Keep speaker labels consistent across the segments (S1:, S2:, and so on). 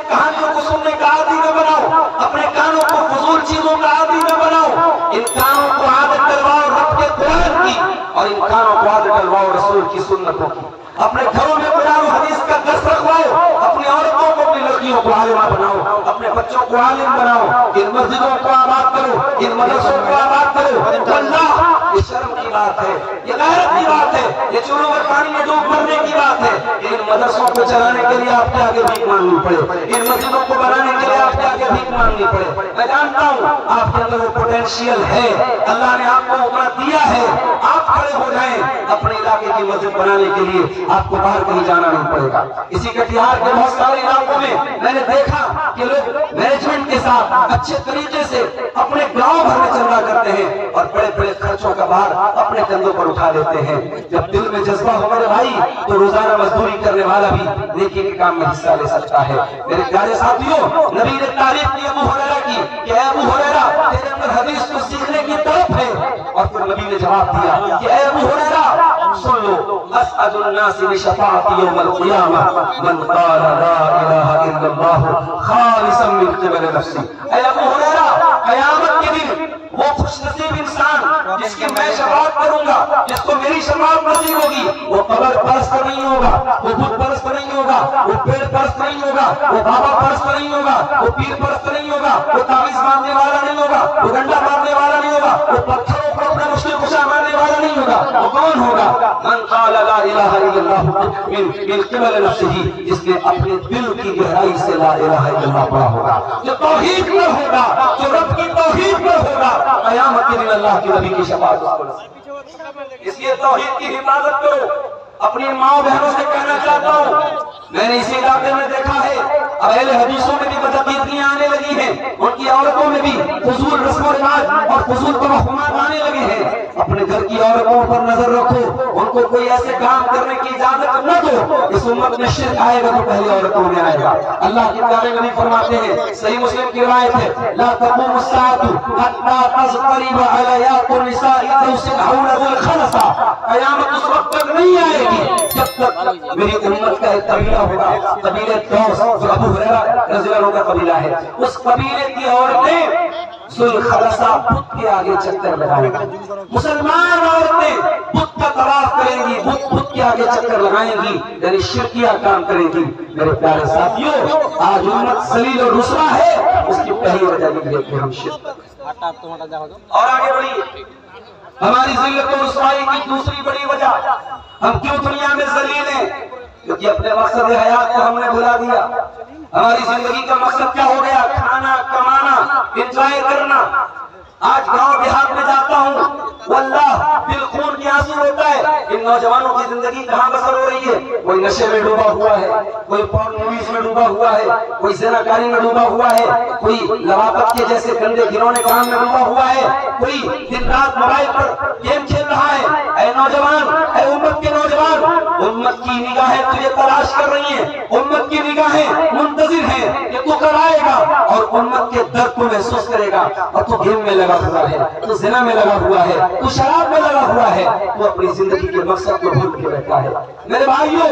S1: کہانیوں کو سننے کا عادی نہ بناؤ، اپنے کانوں کو فضول چیزوں کا عادی نہ بناؤ، ان کانوں کو عادت ڈلواؤ رب کے قرآن کی، اور ان کانوں کو عادت ڈلواؤ رسول کی سنتوں کی۔ اپنے گھروں میں قرآن و حدیث کا درس رکھواؤ، اپنی عورتوں کو اپنی لڑکیوں کو عالمہ بناؤ، اپنے بچوں کو عالم بناؤ، ان مسجدوں کو آباد کرو، ان مدرسوں کو آباد کرو۔ واللہ یہ شرم کی بات ہے، یہ غیرت کی بات ہے، یہ چولوں اور پانی میں ڈوب مرنے کی بات ہے۔ ان مدرسوں کو چلانے کے لیے آپ کے آگے بھیک مانگنی پڑے، ان مسجدوں کو بنانے کے لیے آپ کے آگے بھیک مانگنی پڑے۔ میں جانتا ہوں آپ کے اندر وہ پوٹینشیل ہے، اللہ نے آپ کو اتنا دیا ہے، آپ کھڑے ہو جائیں اپنے علاقے کی مسجد بنانے کے لیے، آپ کو باہر کہیں جانا نہیں پڑے گا۔ اسی کٹیہار کے بہت سارے علاقوں میں میں نے دیکھا کہ لوگ مینجمنٹ کے ساتھ اچھے طریقے سے اپنے گاؤں بھر میں چندہ کرتے ہیں اور بڑے بڑے خرچوں کا بھار اپنے کندھوں پر اٹھا لیتے ہیں۔ جب دل میں جذبہ ہو میرے بھائی تو روزانہ مزدوری کرنے والا بھی نیکی کے کام میں حصہ لے سکتا ہے۔ میرے پیارے ساتھیوں، نبی نے تعریف کی ابو ہریرہ کی کہ اے ابو ہریرہ تیرے اندر حدیث کو سیکھنے کی طرف ہے، اور پھر نبی نے جواب دیا کہ اے ابو ہریرہ سن لو، اسعد الناس بشفاعتی یوم القیامہ من قال لا الہ الا اللہ خالصا من قبل نفسی۔ اے ابو ہریرہ قیامت کے دن وہ خوش نصیب انسان جس کی میں شفاعت کروں گا، جس کو میری شفاعت نصیب ہوگی، وہ قبر پرست نہیں ہوگا، وہ بت پرست نہیں ہوگا، وہ پیڑ پرست نہیں ہوگا، وہ بابا پرست نہیں ہوگا، وہ پیر پرست نہیں ہوگا، وہ تعویذ مارنے والا نہیں ہوگا، وہ ڈنڈا مارنے والا نہیں ہوگا، وہ پتھروں کو اپنا مشکل کشا مارنے والا نہیں ہوگا۔ وہ کون ہوگا؟ من قال لا الہ الا اللہ من قبل نفسہ، جس نے اپنے دل کی گہرائی سے لا الہ الا اللہ پڑھا ہوگا، جو توحید پر ہوگا، جو رب کی توحید پر ہوگا، قیامت کے دن اللہ کے نبی کی شفاعت اس کو نصیب۔ اس لیے توحید کی حفاظت کرو۔ اپنی ماں بہنوں سے کہنا چاہتا ہوں، میں نے اسی علاقے میں دیکھا ہے اب اہل حدیثوں میں بھی بدعقیدگیاں آنے لگی ہیں، ان کی عورتوں میں بھی فضول رسم و رواج اور فضول توہمات آنے لگے ہیں۔ اپنے گھر کی عورتوں پر نظر رکھو، ان کو کوئی ایسے کام کرنے کی اجازت نہ دو۔ اس امت میں شرک آئے گا تو پہلے عورتوں میں آئے گا۔ اللہ کے پیارے نبی فرماتے ہیں، صحیح مسلم کی روایت ہے، لا تقوم الساعة حتى تضطرب علیات النساء تسمعون ذو الخلصہ۔ قیامت اس وقت تک نہیں آئے گی جب تک میری امت کا ایک قبیلہ ہوگا، قبیلہ دوس، جو ابو ہریرہ رضی اللہ عنہ کا قبیلہ ہے، اس قبیلے کی عورتیں ذو الخلصہ بت کے آگے چکر لگائیں گی۔ مسلمان عورتیں بت کا طواف کریں گی، بت کے آگے چکر لگائیں گی، یعنی شرکیہ کام کریں گی۔ میرے پیارے ساتھیوں، آج امت ذلیل اور رسوا ہے، اس کی پہلی وجہ یہ ہے کہ ہم شرک۔ اور آگے بڑھیے، ہماری ذلت و رسوائی کی دوسری بڑی وجہ، ہم کیوں دنیا میں ذلیل ہیں؟ کیونکہ اپنے مقصد حیات کو ہم نے بھلا دیا۔ ہماری زندگی کا مقصد کیا ہو گیا؟ کھانا، کمانا، انجوائے کرنا۔ آج گاؤں دیہات میں جاتا ہوں، واللہ دل خون کی آنسو ہوتا ہے۔ ان نوجوانوں کی زندگی کہاں بسر ہو رہی ہے؟ کوئی نشے میں ڈوبا ہوا ہے، کوئی پورن موویز میں ڈوبا ہوا ہے، کوئی زناکاری میں ڈوبا ہوا ہے، کوئی لواطت کے جیسے گندے گھنونے کام میں ڈوبا ہوا ہے، کوئی دن رات موبائل پر گیم کھیل رہا ہے۔ اے نوجوان، اے امت کے نوجوان، امت کی نگاہیں تجھے تلاش کر رہی ہیں، امت کی نگاہیں منتظر ہیں کہ تو کب آئے گا اور امت کے درد کو محسوس کرے گا۔ اور تو گیم میں لگا ہوا ہے، تو زنا میں لگا ہوا ہے، تو شراب میں لگا ہوا ہے، تو اپنی زندگی کے مقصد کو بھول کے رہتا ہے۔ میرے بھائیوں،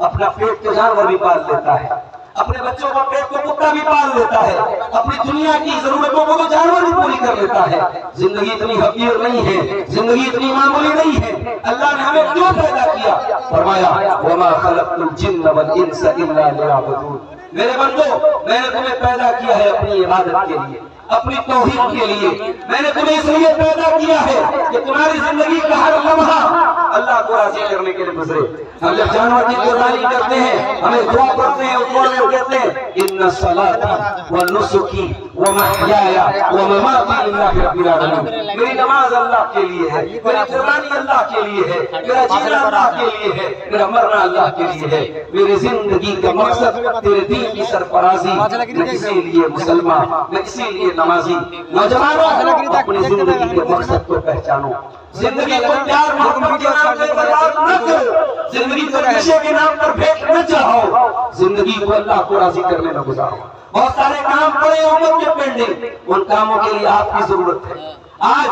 S1: اپنا پیٹ تو جانور بھی پال لیتا ہے، اپنے بچوں کو پیٹ کو کتا بھی پال لیتا ہے، اپنی دنیا کی ضرورتوں کو تو جانور بھی پوری کر لیتا ہے۔ زندگی اتنی حقیر نہیں ہے، زندگی اتنی معمولی نہیں ہے۔ اللہ نے ہمیں کیوں پیدا کیا؟ فرمایا وَمَا خَلَقْتُ الْجِنَّ وَالْإِنسَ إِلَّا لِيَعْبُدُونِ۔ میرے بندو، میں نے تمہیں پیدا کیا ہے اپنی عبادت کے لیے، اپنی توحید کے لیے۔ میں نے تمہیں اس لیے پیدا کیا ہے کہ تمہاری زندگی کا ہر لمحہ اللہ کو راضی کرنے کے لیے گزرے۔ ہم جب جانور کی قربانی کرتے ہیں، ہمیں دعا کرتے ہیں، اس دعا میں کہتے ہیں ان صلاتی و نسکی و محیایا و مماتی للہ رب العالمین۔ میری نماز اللہ کے لیے ہے، میری قربانی اللہ کے لیے ہے، میرا جینا اللہ کے لیے ہے، میرا مرنا اللہ کے لیے ہے۔ میری زندگی کا مقصد تیرے دین کی سرفرازی، میں اسی لیے مسلمان، میں اسی لیے نمازی۔ نوجوانوں، اپنی زندگی کے مقصد کو پہچانو۔ زندگی کو پیار محبت کے نام پر برباد نہ کرو، زندگی کو نشے کے نام پر پھینک نہ چڑھاؤ، زندگی کو اللہ کو راضی کرنے میں گزارو۔ بہت سارے کام پڑے امت کے پینڈنگ، ان کاموں کے لیے آپ کی ضرورت ہے۔ آج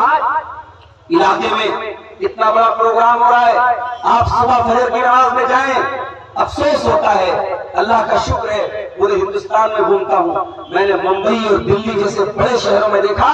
S1: علاقے میں اتنا بڑا پروگرام ہو رہا ہے، آپ صبح فجر کی نماز میں جائیں، افسوس ہوتا ہے، اللہ کا شکر ہے پورے ہندوستان میں گھومتا ہوں، میں نے ممبئی اور دلی جیسے بڑے شہروں میں دیکھا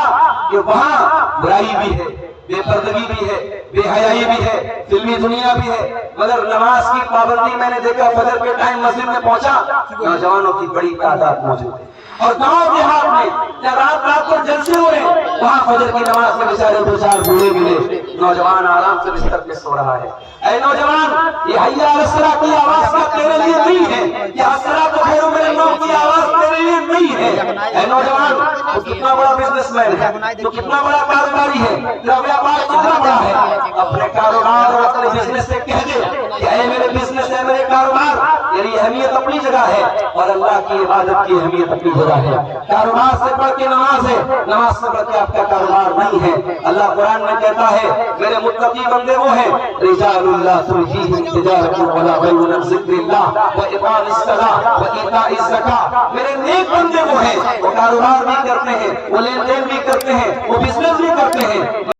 S1: کہ وہاں برائی بھی ہے، بے پردگی بھی ہے، بے حیائی بھی ہے، فلمی دنیا بھی ہے، مگر نماز کی پابندی میں نے دیکھا فجر کے ٹائم مسجد میں پہنچا نوجوانوں کی بڑی تعداد موجود ہے، اور گاؤں دیہات میں جب رات رات کو جلسے ہوئے وہاں فجر کی نماز میں بیچارے دو چار بوڑھے ملے، نوجوان آرام سے بستر پہ سو رہا ہے۔ اے نوجوان، یہ حی علی الصلاۃ کی آواز کیا تیرے لیے نہیں ہے؟ یہ الصلاۃ خیر من النوم کی آواز تیرے لیے نہیں ہے۔ اے نوجوان، تو کتنا بڑا بزنس مین ہے، تو کتنا بڑا کاروباری ہے، تیرا ویاپار کتنا بڑا ہے، اپنے کاروبار اور اپنے بزنس سے کہہ دے کہ اے میرے بزنس ہے، میرے کاروبار، میری اہمیت اپنی جگہ ہے اور اللہ کی عبادت کی اہمیت اپنی جگہ ہے۔ کاروبار سے بڑھ کے نماز ہے، نماز سے بڑھ کے آپ کا کاروبار نہیں ہے۔ اللہ قرآن میں کہتا ہے میرے متقی بندے وہ ہیں رجال اللہ تلہیہم تجارۃ ولا بیع عن ذکر اللہ واقام الصلاۃ وایتاء الزکاۃ، میرے نیک بندے وہ ہیں، وہ کاروبار بھی کرتے ہیں، وہ لین دین بھی کرتے ہیں، وہ بزنس بھی کرتے ہیں۔